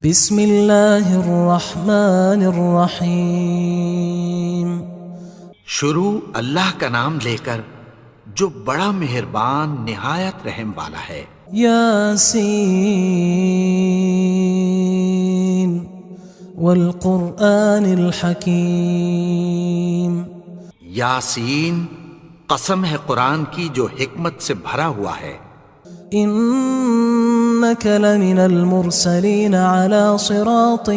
بسم اللہ الرحمن الرحیم۔ شروع اللہ کا نام لے کر جو بڑا مہربان نہایت رحم والا ہے۔ یاسین والقرآن الحکیم۔ یاسین، قسم ہے قرآن کی جو حکمت سے بھرا ہوا ہے۔ انک لمن المرسلین علی صراط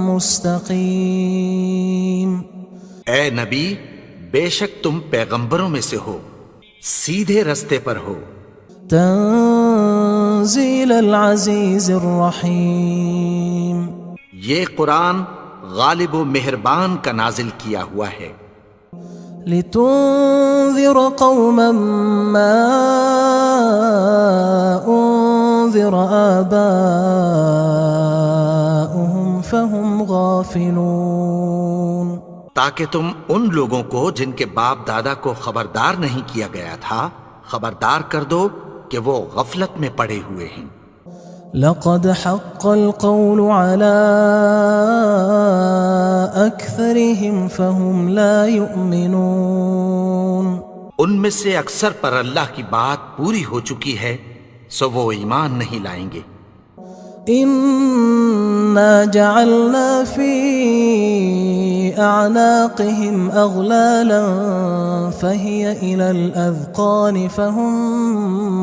مستقیم۔ اے نبی، بے شک تم پیغمبروں میں سے ہو، سیدھے رستے پر ہو۔ تنزیل العزیز الرحیم۔ یہ قرآن غالب و مہربان کا نازل کیا ہوا ہے۔ لتنذر قوما ما انذر آباؤهم فهم غافلون۔ تاکہ تم ان لوگوں کو جن کے باپ دادا کو خبردار نہیں کیا گیا تھا خبردار کر دو کہ وہ غفلت میں پڑے ہوئے ہیں۔ لقد حق القول على أكثرهم فهم لا يؤمنون۔ ان میں سے اکثر پر اللہ کی بات پوری ہو چکی ہے سو وہ ایمان نہیں لائیں گے۔ إنا جعلنا في أعناقهم أغلالا فهي إلى الأذقان فهم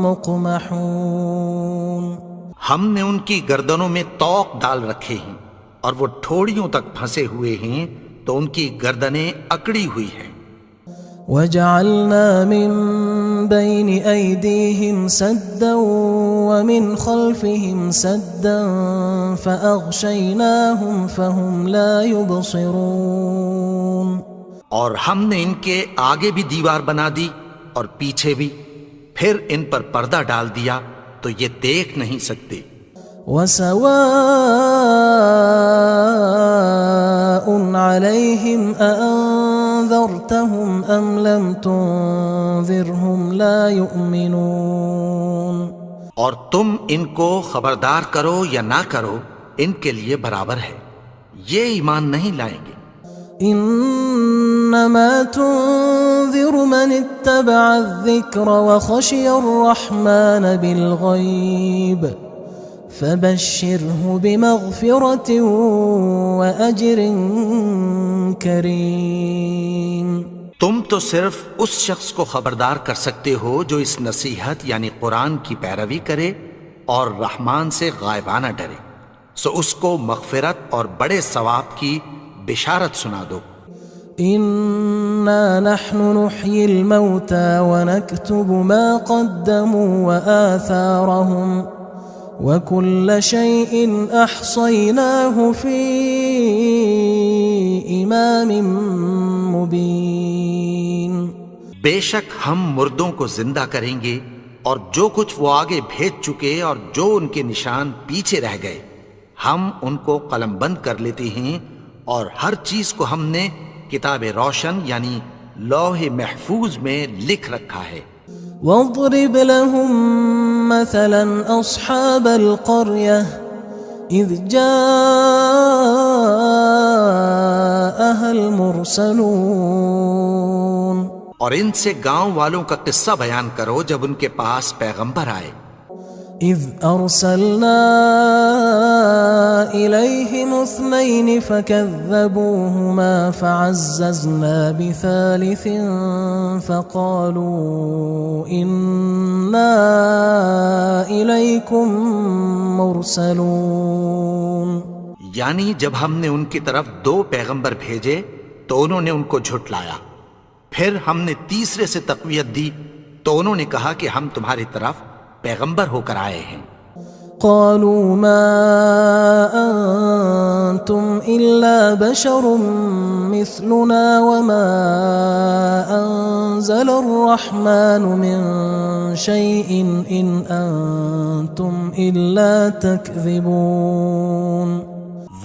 مقمحون۔ ہم نے ان کی گردنوں میں طوق ڈال رکھے ہیں اور وہ ٹھوڑیوں تک پھنسے ہوئے ہیں تو ان کی گردنیں اکڑی ہوئی ہیں۔ وجعلنا من بين أيديهم سدا ومن خلفهم سدا فأغشيناهم فهم لا يبصرون۔ اور ہم نے ان کے آگے بھی دیوار بنا دی اور پیچھے بھی، پھر ان پر پردہ ڈال دیا تو یہ دیکھ نہیں سکتے۔ وسواء عليهم أأنذرتهم أم لم تنذرهم لا يؤمنون۔ اور تم ان کو خبردار کرو یا نہ کرو ان کے لیے برابر ہے، یہ ایمان نہیں لائیں گے۔ انما تنذر من اتبع الذکر وخشی الرحمن بالغیب فبشره بمغفرة وأجر کریم۔ تم تو صرف اس شخص کو خبردار کر سکتے ہو جو اس نصیحت یعنی قرآن کی پیروی کرے اور رحمان سے غائبانہ ڈرے، سو اس کو مغفرت اور بڑے ثواب کی بشارت سنا دو۔ انا نحن نحيي الموتى ونكتب ما قدموا وآثارهم وكل شيء احصيناه في امام مبين۔ بے شک ہم مردوں کو زندہ کریں گے اور جو کچھ وہ آگے بھیج چکے اور جو ان کے نشان پیچھے رہ گئے ہم ان کو قلم بند کر لیتے ہیں، اور ہر چیز کو ہم نے کتاب روشن یعنی لوح محفوظ میں لکھ رکھا ہے۔ واضرب لهم مثلا اصحاب القرية اذ جاءها المرسلون۔ اور ان سے گاؤں والوں کا قصہ بیان کرو جب ان کے پاس پیغمبر آئے۔ اذ ارسلنا الیہم اثنین فکذبوہما فعززنا بثالث فقالوا انا الیکم مرسلون۔ یعنی جب ہم نے ان کی طرف 2 پیغمبر بھیجے تو انہوں نے ان کو جھٹلایا، پھر ہم نے تیسرے سے تقویت دی تو انہوں نے کہا کہ ہم تمہاری طرف پیغمبر ہو کر آئے ہیں۔ قالوا ما انتم الا بشر مثلنا وما انزل الرحمن من شيء ان انتم الا تكذبون۔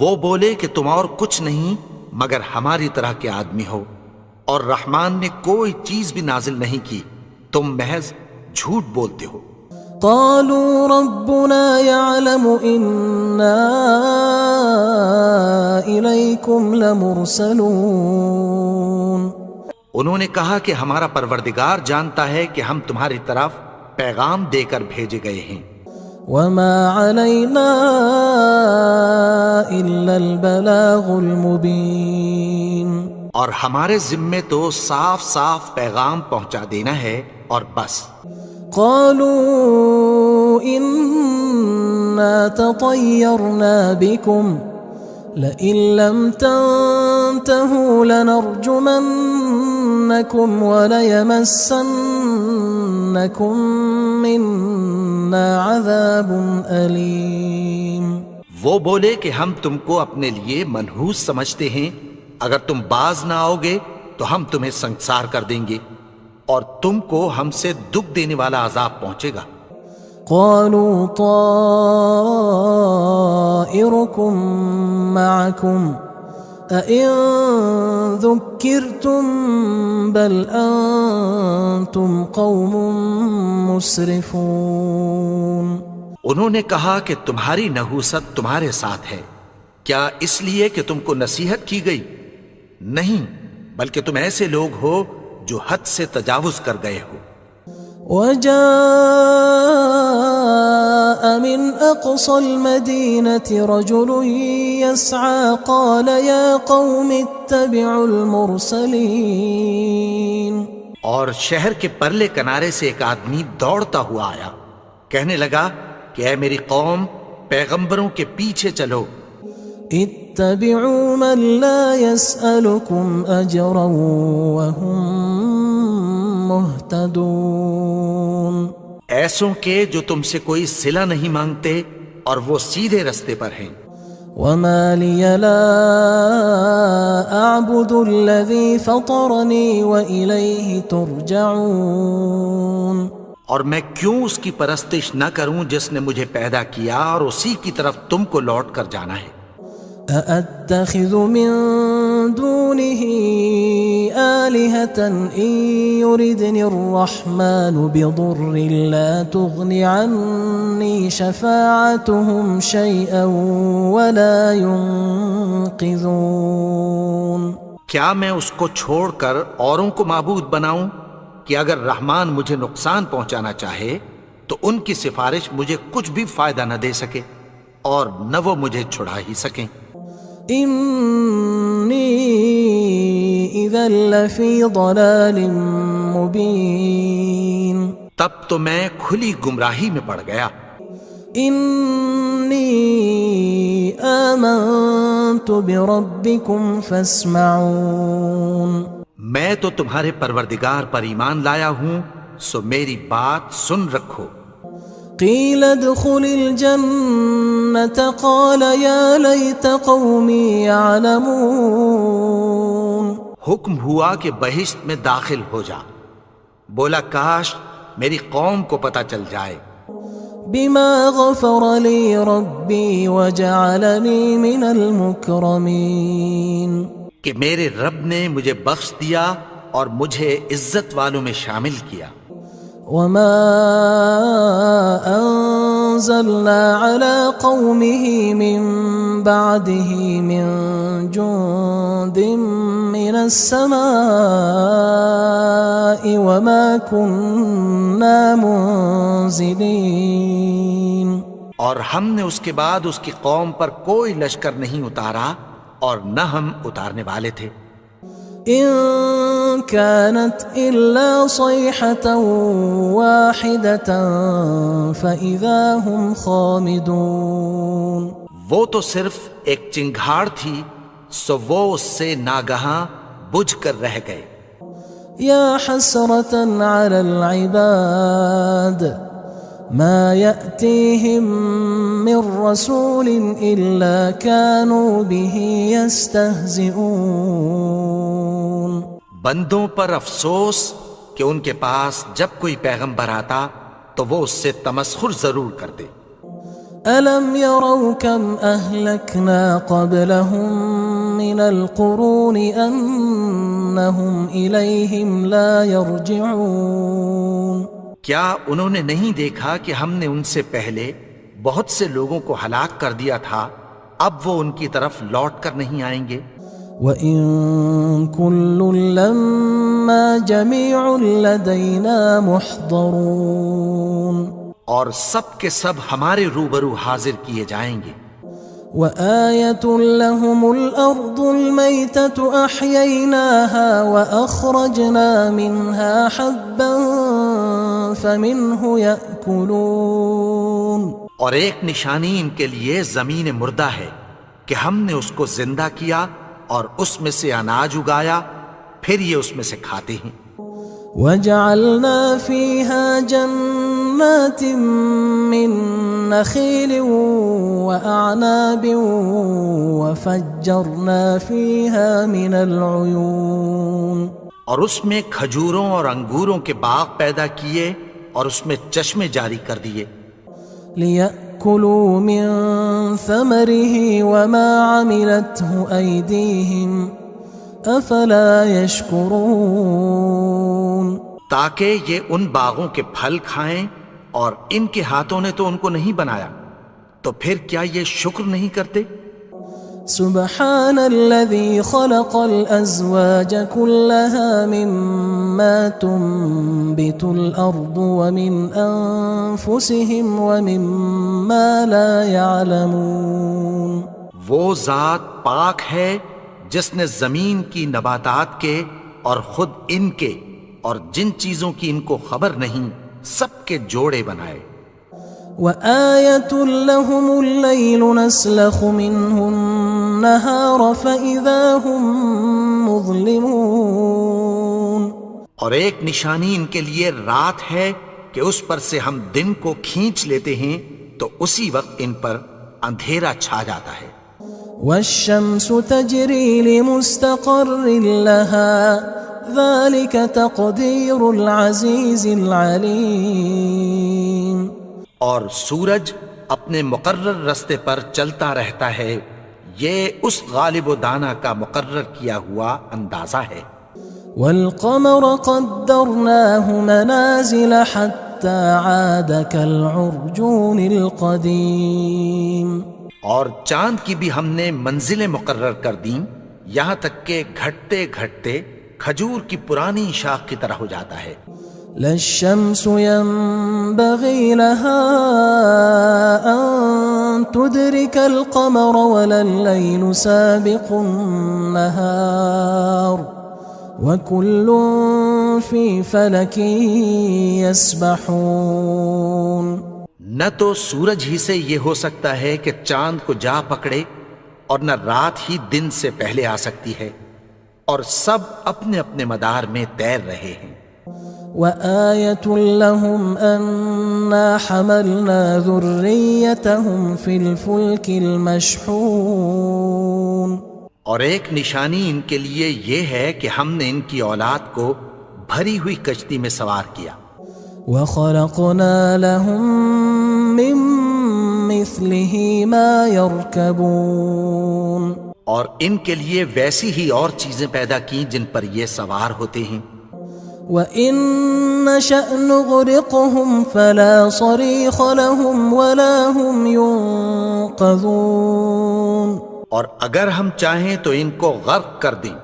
وہ بولے کہ تم اور کچھ نہیں مگر ہماری طرح کے آدمی ہو، اور رحمان نے کوئی چیز بھی نازل نہیں کی، تم محض جھوٹ بولتے ہو۔ قالوا ربنا يعلم إنا إليكم لمرسلون انہوں نے کہا کہ ہمارا پروردگار جانتا ہے کہ ہم تمہاری طرف پیغام دے کر بھیجے گئے ہیں. وما علينا إلا البلاغ المبين اور ہمارے ذمے تو صاف صاف پیغام پہنچا دینا ہے اور بس. قالوا إنا تطيرنا بكم لئن لم تنتهوا لنرجمنكم وليمسنكم منا عذاب أليم. وہ بولے کہ ہم تم کو اپنے لیے منحوس سمجھتے ہیں، اگر تم باز نہ آؤ گے تو ہم تمہیں سنگسار کر دیں گے اور تم کو ہم سے دکھ دینے والا عذاب پہنچے گا. قالوا طائركم معكم أئن ذكرتم بل أنتم قوم مسرفون. انہوں نے کہا کہ تمہاری نحوست تمہارے ساتھ ہے، کیا اس لیے کہ تم کو نصیحت کی گئی؟ نہیں، بلکہ تم ایسے لوگ ہو جو حد سے تجاوز کر گئے ہو. وجاء من أقصى المدينة رجل يسعى قال يا قوم اتبعوا المرسلين. اور شہر کے پرلے کنارے سے ایک آدمی دوڑتا ہوا آیا، کہنے لگا کہ اے میری قوم، پیغمبروں کے پیچھے چلو. اتبعوا من لا يسألكم أجرا وهم مهتدون. ایسوں کے جو تم سے کوئی صلہ نہیں مانگتے اور وہ سیدھے رستے پر ہیں. وما لي لا أعبد الذي فطرني وإليه ترجعون. اور میں کیوں اس کی پرستش نہ کروں جس نے مجھے پیدا کیا اور اسی کی طرف تم کو لوٹ کر جانا ہے. أأتخذ من دونه آلهة إن يردني الرحمن بضر لا تغن عني شفاعتهم شيئا ولا ينقذون. کیا میں اس کو چھوڑ کر اوروں کو معبود بناؤں کہ اگر رحمان مجھے نقصان پہنچانا چاہے تو ان کی سفارش مجھے کچھ بھی فائدہ نہ دے سکے اور نہ وہ مجھے چھڑا ہی سکیں. إني إذا لفي ضلال مبين. تب تو میں کھلی گمراہی میں پڑ گیا. إني آمنت بربكم فاسمعون. میں تو تمہارے پروردگار پر ایمان لایا ہوں، سو میری بات سن رکھو. قيل ادخل الجنة قال يا ليت قومي يعلمون. حکم ہوا کہ بہشت میں داخل ہو جا. بولا کاش میری قوم کو پتہ چل جائے. بما غفر لي ربي وجعلني من المكرمين. کہ میرے رب نے مجھے بخش دیا اور مجھے عزت والوں میں شامل کیا. وما أنزلنا على قومه من بعده من جند من السماء وما كنا منزلين. اور ہم نے اس کے بعد اس کی قوم پر کوئی لشکر نہیں اتارا اور نہ ہم اتارنے والے تھے. إن كانت إلا صيحة واحدة فإذا هم خامدون. وہ تو صرف ایک چنگھاڑ تھی، سو وہ اس سے ناگہاں بجھ کر رہ گئے. يا حسرة على العباد ما يأتيهم من رسول إلا كانوا به يستهزئون. بندوں پر افسوس کہ ان کے پاس جب کوئی پیغمبر آتا تو وہ اس سے تمسخر ضرور کرتے. ألم يروا كم أهلكنا قبلهم من القرون أنهم إليهم لا يرجعون. کیا انہوں نے نہیں دیکھا کہ ہم نے ان سے پہلے بہت سے لوگوں کو ہلاک کر دیا تھا، اب وہ ان کی طرف لوٹ کر نہیں آئیں گے؟ وَإِن كُلٌّ لَمَّا جَمِيعٌ لَدَيْنَا مُحْضَرُونَ، اور سب کے سب ہمارے روبرو حاضر کیے جائیں گے۔ وَآيَةٌ لَهُمُ الْأَرْضُ الْمَيْتَةُ أَحْيَيْنَاهَا وَأَخْرَجْنَا مِنْهَا حَبًّا فَمِنْهُ يَأْكُلُونَ، اور ایک نشانی ان کے لیے زمین مردہ ہے کہ ہم نے اس کو زندہ کیا اور اس میں سے اناج اگایا، پھر یہ اس میں سے کھاتے ہیں۔ وَجَعَلْنَا فِيهَا جَنَّاتٍ مِّن نَخِيلٍ وَأَعْنَابٍ وَفَجَّرْنَا فِيهَا مِنَ الْعُيُونِ، اور اس میں کھجوروں اور انگوروں کے باغ پیدا کیے اور اس میں چشمے جاری کر دیے، لِيَأْكُلُوا مِن ثَمَرِهِ وَمَا عَمِلَتْهُ أَيْدِيهِمْ أَفَلَا يَشْكُرُونَ، تاکہ یہ ان باغوں کے پھل کھائیں، اور ان کے ہاتھوں نے تو ان کو نہیں بنایا، تو پھر کیا یہ شکر نہیں کرتے؟ سبحان الذي خلق الأزواج كلها مما تنبت الأرض ومن أنفسهم ومما لا يعلمون، وہ ذات پاک ہے جس نے زمین کی نباتات کے اور خود ان کے اور جن چیزوں کی ان کو خبر نہیں سب کے جوڑے بنائے۔ وَآيَةٌ لَهُمُ اللَّيْلُ نَسْلَخُ مِنْهُ النَّهَارَ فَإِذَا هُمْ مُظْلِمُونَ، اور ایک نشانی ان کے لیے رات ہے کہ اس پر سے ہم دن کو کھینچ لیتے ہیں تو اسی وقت ان پر اندھیرا چھا جاتا ہے۔ وَالشَّمْسُ تَجْرِي لِمُسْتَقَرٍّ لَهَا ذَلِكَ تَقْدِيرُ الْعَزِيزِ الْعَلِيمِ، اور سورج اپنے مقرر رستے پر چلتا رہتا ہے، یہ اس غالب و دانا کا مقرر کیا ہوا اندازہ ہے۔ وَالْقَمَرَ قَدَّرْنَاهُ مَنَازِلَ حَتَّى عَادَ كَالْعُرْجُونِ الْقَدِيمِ، اور چاند کی بھی ہم نے منزلیں مقرر کر دیں، یہاں تک کہ گھٹتے گھٹتے کھجور کی پرانی شاخ کی طرح ہو جاتا ہے۔ لا الشمس ينبغي لها أن تدرك القمر ولا الليل سابق النهار وكل في فلك يسبحون، نہ تو سورج ہی سے یہ ہو سکتا ہے کہ چاند کو جا پکڑے، اور نہ رات ہی دن سے پہلے آ سکتی ہے، اور سب اپنے اپنے مدار میں تیر رہے ہیں۔ وَآيَةٌ لَهُمْ أَنَّا حَمَلْنَا ذُرِّيَّتَهُمْ فِي الْفُلْكِ الْمَشْحُونِ، اور ایک نشانی ان کے لیے یہ ہے کہ ہم نے ان کی اولاد کو بھری ہوئی کشتی میں سوار کیا۔ وَخَلَقْنَا لَهُم مِّن مِّثْلِهِ مَا يَرْكَبُونَ، اور ان کے لیے ویسی ہی اور چیزیں پیدا کی جن پر یہ سوار ہوتے ہیں۔ وَإِن نَّشَأْ نُغْرِقْهُمْ فَلَا صَرِيخَ لَهُمْ وَلَا هُمْ يُنقَذُونَ، اور اگر ہم چاہیں تو ان کو غرق کر دیں،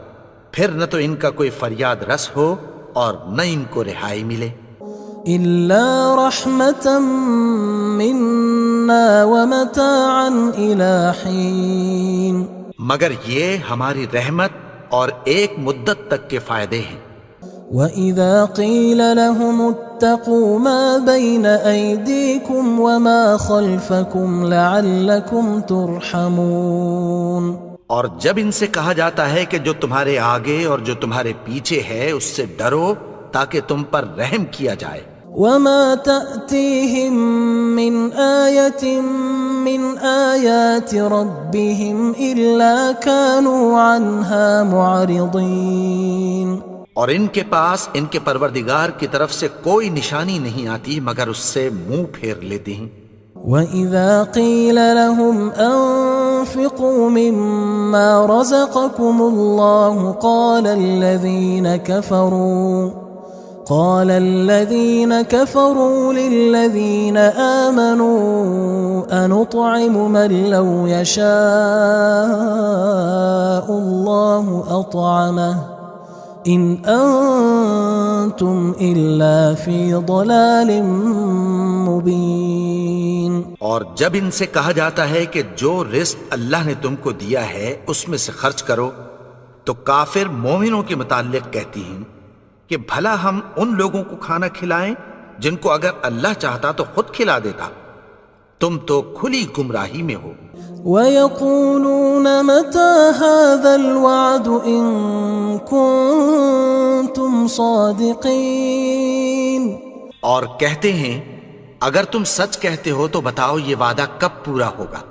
پھر نہ تو ان کا کوئی فریاد رس ہو اور نہ ان کو رہائی ملے۔ إِلَّا رَحْمَةً مِّنَّا وَمَتَاعًا إِلَى حِينٍ، مگر یہ ہماری رحمت اور ایک مدت تک کے فائدے ہیں۔ وَإِذَا قِيلَ لَهُمُ اتَّقُوا مَا بَيْنَ أَيْدِيكُمْ وَمَا خَلْفَكُمْ لَعَلَّكُمْ تُرْحَمُونَ، اور جب ان سے کہا جاتا ہے کہ جو تمہارے آگے اور جو تمہارے پیچھے ہے اس سے ڈرو تاکہ تم پر رحم کیا جائے۔ وَمَا تَأْتِيهِم مِّنْ آيَةٍ مِّنْ آيَاتِ رَبِّهِمْ إِلَّا كَانُوا عَنْهَا مُعْرِضِينَ، اور ان کے پاس ان کے پروردگار کی طرف سے کوئی نشانی نہیں آتی مگر اس سے منہ پھیر لیتے ہیں۔ وَإِذَا قِيلَ لَهُمْ أَنفِقُوا مِمَّا رَزَقَكُمُ اللَّهُ قال الذين كفروا للذين آمنوا أنطعم من لو يشاء الله أطعمه إن أنتم إلا في ضلال مبين. اور جب ان سے کہا جاتا ہے کہ جو رزق اللہ نے تم کو دیا ہے اس میں سے خرچ کرو، تو کافر مومنوں کے متعلق کہتی ہیں کہ بھلا ہم ان لوگوں کو کھانا کھلائیں جن کو اگر اللہ چاہتا تو خود کھلا دیتا. تم تو کھلی گمراہی میں ہو. وَيَقُولُونَ مَتَى هَذَا الْوَعْدُ إِن كُنتُمْ صَادِقِينَ. اور کہتے ہیں اگر تم سچ کہتے ہو تو بتاؤ یہ وعدہ کب پورا ہوگا.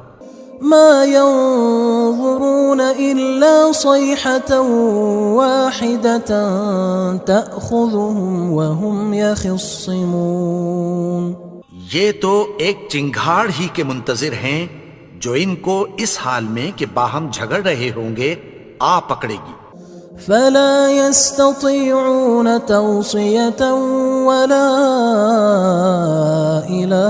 ما ينظرون إلا صيحة واحدة تأخذهم وهم يخصمون. یہ تو ایک چنگھاڑ ہی کے منتظر ہیں جو ان کو اس حال میں کہ باہم جھگڑ رہے ہوں گے آ پکڑے گی. فلا يستطيعون توصية ولا إلى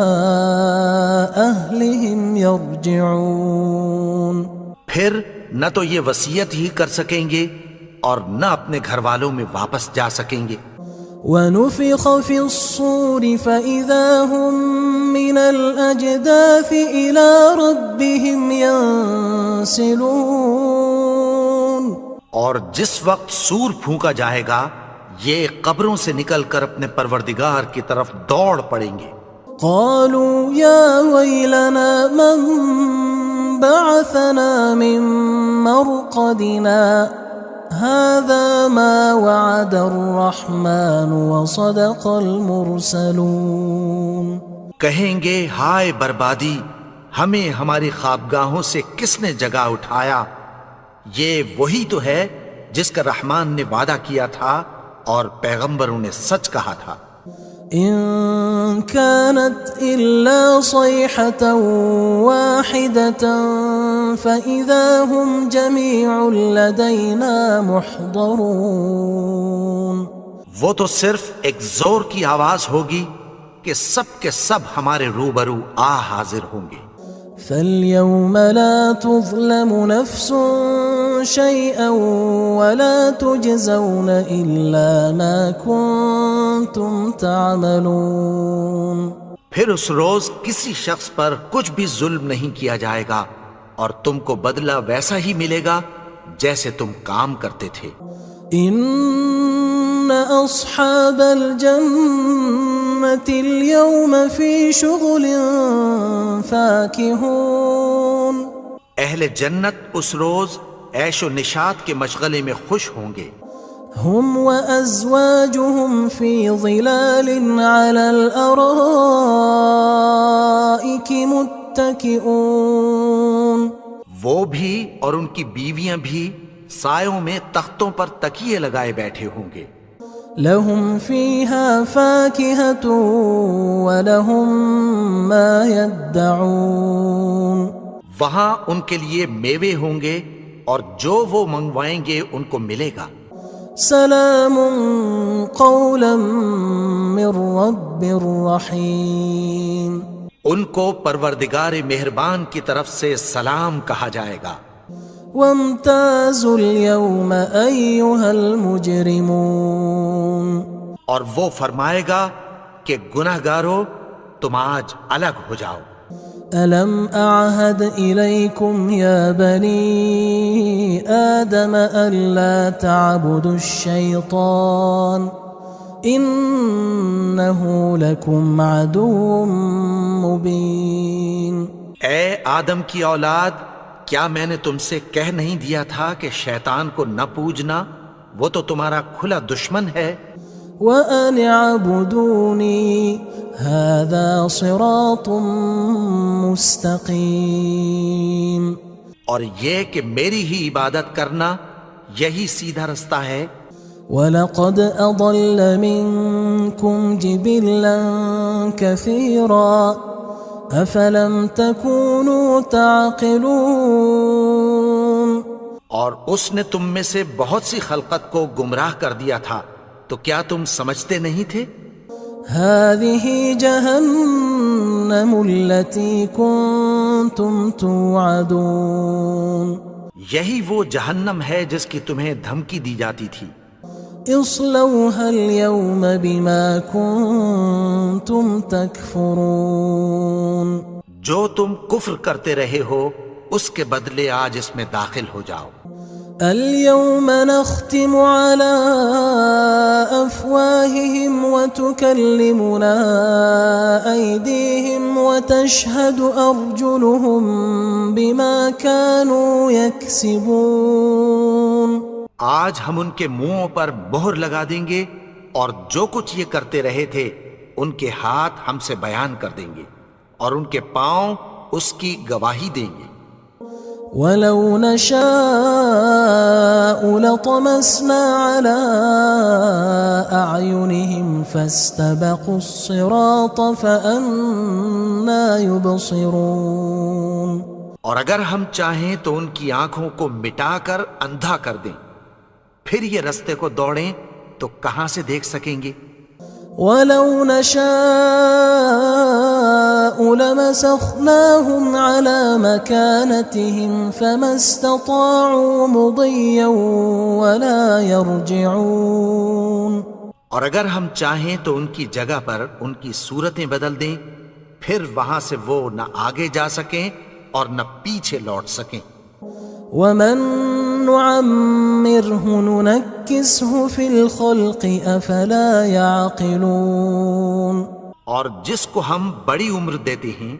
أهلهم يرجعون. پھر نہ تو یہ وصیت ہی کر سکیں گے اور نہ اپنے گھر والوں میں واپس جا سکیں گے. ونفخ في الصور فإذا هم من الأجداث إلى ربهم ينسلون. اور جس وقت سور پھونکا جائے گا یہ قبروں سے نکل کر اپنے پروردگار کی طرف دوڑ پڑیں گے. قالوا يا ويلنا من بعثنا من مرقدنا هذا ما وعد الرحمن وصدق المرسلون. کہیں گے ہائے بربادی، ہمیں ہماری خوابگاہوں سے کس نے جگا اٹھایا. یہ وہی تو ہے جس کا رحمان نے وعدہ کیا تھا اور پیغمبروں نے سچ کہا تھا. إن كانت إلا صيحة واحدة فإذا هم جميع لدينا محضرون. وہ تو صرف ایک زور کی آواز ہوگی کہ سب کے سب ہمارے روبرو آ حاضر ہوں گے. فاليوم لا تظلم نفس شيئا ولا تجزون إلا ما كنتم تعملون. پھر اس روز کسی شخص پر کچھ بھی ظلم نہیں کیا جائے گا اور تم کو بدلہ ویسا ہی ملے گا جیسے تم کام کرتے تھے. إن أصحاب الجنة اليوم في شغل فاكهون. اہل جنت اس روز عیش و نشاط کے مشغلے میں خوش ہوں گے. هم وأزواجهم في ظلال على الأرائك متكئون. وہ بھی اور ان کی بیویاں بھی سایوں میں تختوں پر تکیے لگائے بیٹھے ہوں گے. لهم فيها فاكهة ولهم ما يدعون. وہاں ان کے لیے میوے ہوں گے اور جو وہ منگوائیں گے ان کو ملے گا. سلام قولا من رب رحیم. ان کو پروردگار مہربان کی طرف سے سلام کہا جائے گا. وامتازوا اليوم أيها المجرمون. اور وہ فرمائے گا کہ گناہگارو تم آج الگ ہو جاؤ. ألم أعهد إليكم يا بني آدم ألا تعبدوا الشيطان إنه لكم عدو مبين. اے آدم کی اولاد، کیا میں نے تم سے کہہ نہیں دیا تھا کہ شیطان کو نہ پوجنا، وہ تو تمہارا کھلا دشمن ہے. وَأَنِ اعْبُدُونِي هَذَا صِرَاطٌ مُسْتَقِيمٌ. اور یہ کہ میری ہی عبادت کرنا یہی سیدھا رستہ ہے. وَلَقَدْ أَضَلَّ مِنْكُمْ جِبِلًّا كَثِيرًا أَفَلَمْ تَكُونُوا تَعْقِلُونَ. اور اس نے تم میں سے بہت سی خلقت کو گمراہ کر دیا تھا، تو کیا تم سمجھتے نہیں تھے؟ هذه جهنم التي كنتم توعدون یہی وہ جہنم ہے جس کی تمہیں دھمکی دی جاتی تھی۔ اصلوها اليوم بما كنتم تكفرون جو تم کفر کرتے رہے ہو اس کے بدلے آج اس میں داخل ہو جاؤ۔ اليوم نختم على أفواههم وتكلمنا أيديهم وتشهد أرجلهم بما كانوا يكسبون آج ہم ان کے منہوں پر مہر لگا دیں گے اور جو کچھ یہ کرتے رہے تھے ان کے ہاتھ ہم سے بیان کر دیں گے اور ان کے پاؤں اس کی گواہی دیں گے۔ وَلَوْ نَشَاءُ لَطَمَسْنَا عَلَىٰ أَعْيُنِهِمْ فَاسْتَبَقُوا الصِّرَاطَ فَأَنَّىٰ يُبْصِرُونَ اور اگر ہم چاہیں تو ان کی آنکھوں کو مٹا کر اندھا کر دیں، پھر یہ رستے کو دوڑیں تو کہاں سے دیکھ سکیں گے؟ وَلَوْ نَشَاءُ لَمَسَخْنَاهُمْ عَلَىٰ مَكَانَتِهِمْ فَمَا اسْتَطَاعُوا مُضِيًّا وَلَا يَرْجِعُونَ اور اگر ہم چاہیں تو ان کی جگہ پر ان کی صورتیں بدل دیں، پھر وہاں سے وہ نہ آگے جا سکیں اور نہ پیچھے لوٹ سکیں۔ وَمَن نُعَمِّرْهُ نُنَكِّسْهُ فِي الْخَلْقِ أَفَلَا يَعْقِلُونَ اور جس کو ہم بڑی عمر دیتے ہیں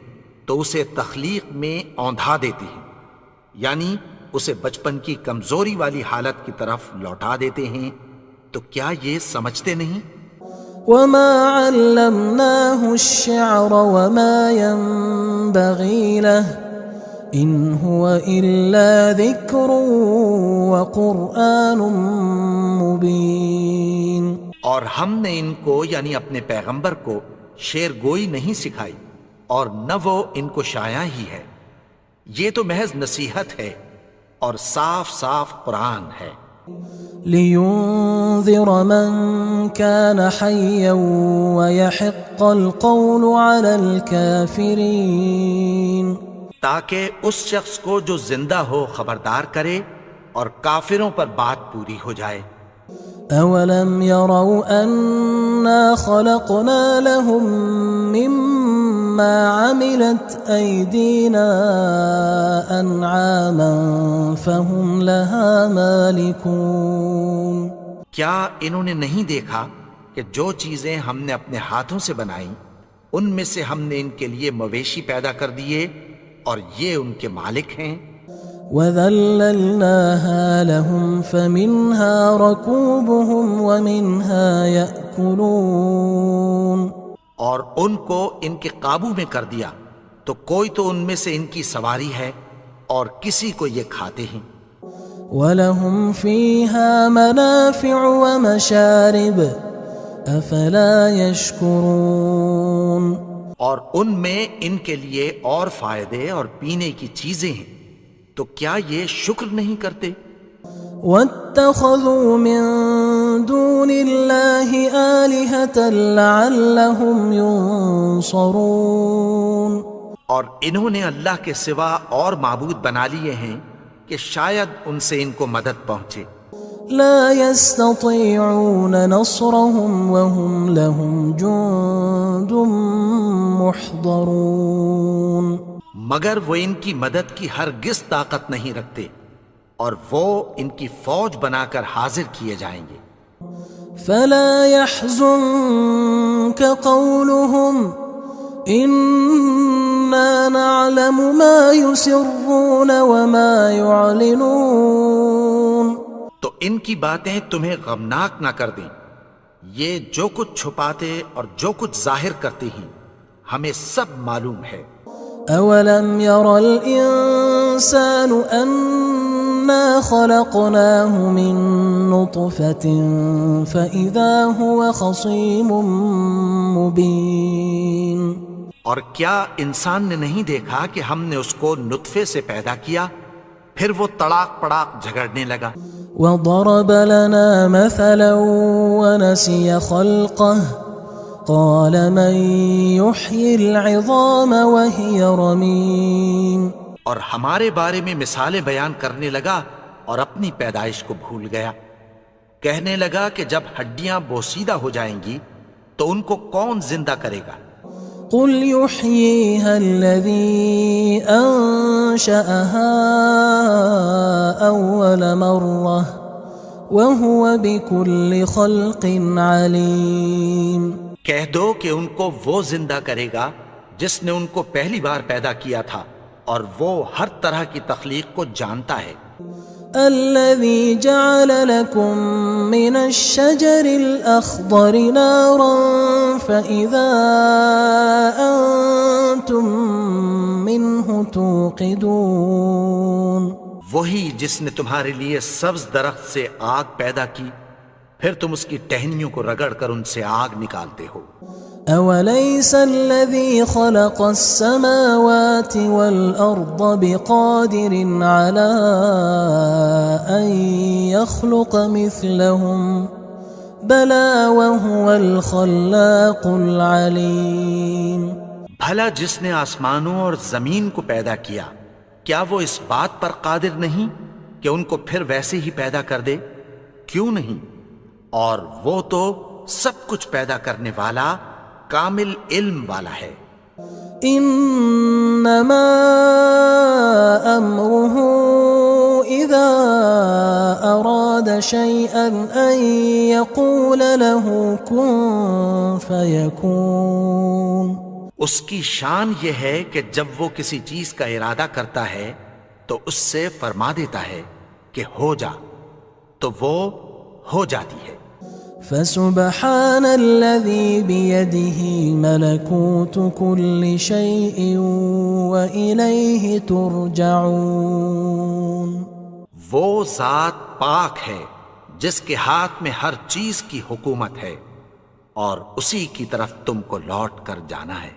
تو اسے تخلیق میں اوندھا دیتے ہیں، یعنی اسے بچپن کی کمزوری والی حالت کی طرف لوٹا دیتے ہیں، تو کیا یہ سمجھتے نہیں؟ وَمَا عَلَّمْنَاهُ الشِّعْرَ وَمَا يَنبَغِي لَهُ إِنْ هُوَ إِلَّا ذِكْرٌ وَقُرْآنٌ مُبِينٌ اور ہم نے ان کو یعنی اپنے پیغمبر کو شعر گوئی نہیں سکھائی اور نہ وہ ان کو شایع ہی ہے، یہ تو محض نصیحت ہے اور صاف صاف قرآن ہے۔ لِيُنذِرَ مَن كَانَ حَيًّا وَيَحِقَّ الْقَوْلُ عَلَى الْكَافِرِينَ تاکہ اس شخص کو جو زندہ ہو خبردار کرے اور کافروں پر بات پوری ہو جائے۔ أَوَلَمْ يَرَوْا أَنَّا خَلَقْنَا لَهُم مِّمَّا عَمِلَتْ أَيْدِينَا أَنْعَامًا فَهُمْ لَهَا مَالِكُونَ کیا انہوں نے نہیں دیکھا کہ جو چیزیں ہم نے اپنے ہاتھوں سے بنائیں ان میں سے ہم نے ان کے لیے مویشی پیدا کر دیے اور یہ ان کے مالک ہیں۔ وَذَلَّلْنَاهَا لَهُمْ فَمِنْهَا رَكُوبُهُمْ وَمِنْهَا يَأْكُلُونَ اور ان کو ان کے قابو میں کر دیا تو کوئی تو ان میں سے ان کی سواری ہے اور کسی کو یہ کھاتے ہیں۔ وَلَهُمْ فِيهَا مَنَافِعُ وَمَشَارِبُ أَفَلَا يَشْكُرُونَ اور ان میں ان کے لیے اور فائدے اور پینے کی چیزیں ہیں، تو کیا یہ شکر نہیں کرتے؟ وَاتَّخَذُوا مِن دُونِ اللَّهِ آلِهَةً لَعَلَّهُمْ يُنصَرُونَ اور انہوں نے اللہ کے سوا اور معبود بنا لیے ہیں کہ شاید ان سے ان کو مدد پہنچے۔ لا يستطيعون نصرهم وهم لهم جند محضرون مگر وہ ان کی مدد کی ہرگز طاقت نہیں رکھتے اور وہ ان کی فوج بنا کر حاضر کیے جائیں گے۔ فلا يحزنك قولهم إنا نعلم ما يسرون وما يعلنون تو ان کی باتیں تمہیں غمناک نہ کر دیں، یہ جو کچھ چھپاتے اور جو کچھ ظاہر کرتے ہیں ہمیں سب معلوم ہے۔ أَوَلَمْ يَرَ الْإِنسَانُ أَنَّا خَلَقْنَاهُ مِن نُّطْفَةٍ فَإِذَا هُوَ خَصِيمٌ مُّبِينٌ اور کیا انسان نے نہیں دیکھا کہ ہم نے اس کو نطفے سے پیدا کیا، پھر وہ تڑاک پڑاک جھگڑنے لگا۔ وضرب لنا مثلا ونسي خلقه قال من يحيي العظام وهي رميم. اور ہمارے بارے میں مثالیں بیان کرنے لگا اور اپنی پیدائش کو بھول گیا. کہنے لگا کہ جب ہڈیاں بوسیدہ ہو جائیں گی تو ان کو کون زندہ کرے گا؟ قل يحييها الذي أنشأها أول مرة وهو بكل خلق عليم. کہہ دو کہ ان کو وہ زندہ کرے گا جس نے ان کو پہلی بار پیدا کیا تھا اور وہ ہر طرح کی تخلیق کو جانتا ہے. الذي جعل لكم من الشجر الأخضر نارا فإذا أنتم منه توقدون. وہی جس نے تمہارے لیے سبز درخت سے آگ پیدا کی پھر تم اس کی ٹہنیوں کو رگڑ کر ان سے آگ نکالتے ہو. أوليس الذي خلق السماوات والأرض بقادر على أن يخلق مثلهم بلى وهو الخلاق العليم. بھلا جس نے آسمانوں اور زمین کو پیدا کیا کیا وہ اس بات پر قادر نہیں کہ ان کو پھر ویسے ہی پیدا کر دے؟ کیوں نہیں؟ اور وہ تو سب کچھ پیدا کرنے والا کامل علم والا ہے. انما امره اذا اراد شيئا ان يقول له كن فيكون. اس کی شان یہ ہے کہ جب وہ کسی چیز کا ارادہ کرتا ہے تو اس سے فرما دیتا ہے کہ ہو جا تو وہ ہو جاتی ہے. فسبحان الذي بيده ملكوت كل شيء وإليه ترجعون. وہ ذات پاک ہے جس کے ہاتھ میں ہر چیز کی حکومت ہے اور اسی کی طرف تم کو لوٹ کر جانا ہے.